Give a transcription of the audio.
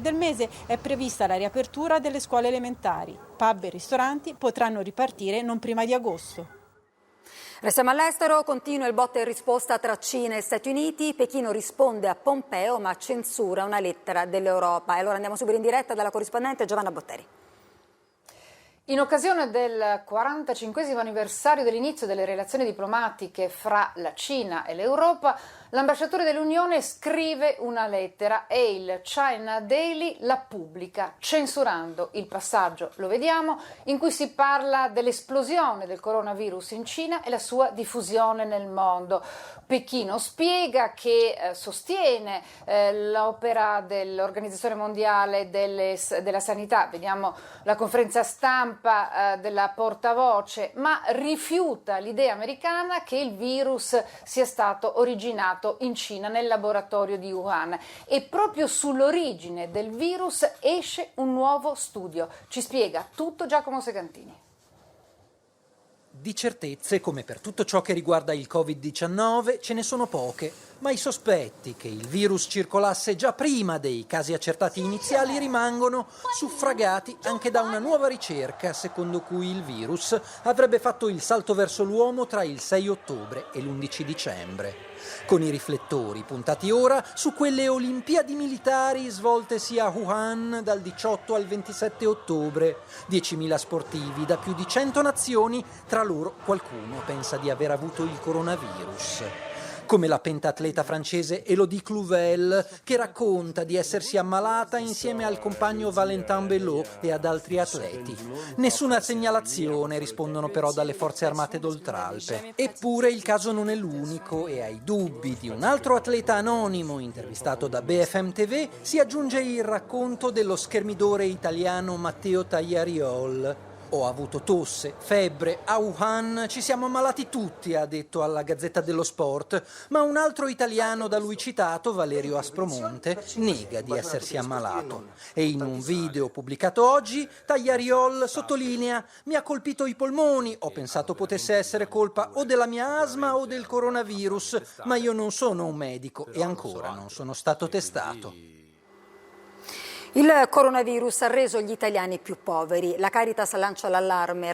Del mese è prevista la riapertura delle scuole elementari. Pub e ristoranti potranno ripartire non prima di agosto. Restiamo all'estero, continua il botta e risposta tra Cina e Stati Uniti. Pechino risponde a Pompeo ma censura una lettera dell'Europa. E allora andiamo subito in diretta dalla corrispondente Giovanna Botteri. In occasione del 45° anniversario dell'inizio delle relazioni diplomatiche fra la Cina e l'Europa, l'ambasciatore dell'Unione scrive una lettera e il China Daily la pubblica, censurando il passaggio, lo vediamo, in cui si parla dell'esplosione del coronavirus in Cina e la sua diffusione nel mondo. Pechino spiega che sostiene l'opera dell'Organizzazione Mondiale della Sanità, vediamo la conferenza stampa della portavoce, ma rifiuta l'idea americana che il virus sia stato originato in Cina nel laboratorio di Wuhan, e proprio sull'origine del virus esce un nuovo studio. Ci spiega tutto Giacomo Segantini. Di certezze, come per tutto ciò che riguarda il Covid-19, ce ne sono poche, ma i sospetti che il virus circolasse già prima dei casi accertati iniziali rimangono suffragati anche da una nuova ricerca, secondo cui il virus avrebbe fatto il salto verso l'uomo tra il 6 ottobre e l'11 dicembre. Con i riflettori puntati ora su quelle Olimpiadi militari svoltesi a Wuhan dal 18 al 27 ottobre. 10.000 sportivi da più di 100 nazioni, tra loro qualcuno pensa di aver avuto il coronavirus. Come la pentatleta francese Elodie Clouvel, che racconta di essersi ammalata insieme al compagno Valentin Bellot e ad altri atleti. Nessuna segnalazione, rispondono però dalle forze armate d'Oltralpe. Eppure il caso non è l'unico e ai dubbi di un altro atleta anonimo intervistato da BFM TV si aggiunge il racconto dello schermidore italiano Matteo Tagliariol. Ho avuto tosse, febbre, a Wuhan ci siamo ammalati tutti, ha detto alla Gazzetta dello Sport, ma un altro italiano da lui citato, Valerio Aspromonte, nega di essersi ammalato. E in un video pubblicato oggi, Tagliariol sottolinea: mi ha colpito i polmoni, ho pensato potesse essere colpa o della mia asma o del coronavirus, ma io non sono un medico e ancora non sono stato testato. Il coronavirus ha reso gli italiani più poveri. La Caritas lancia l'allarme.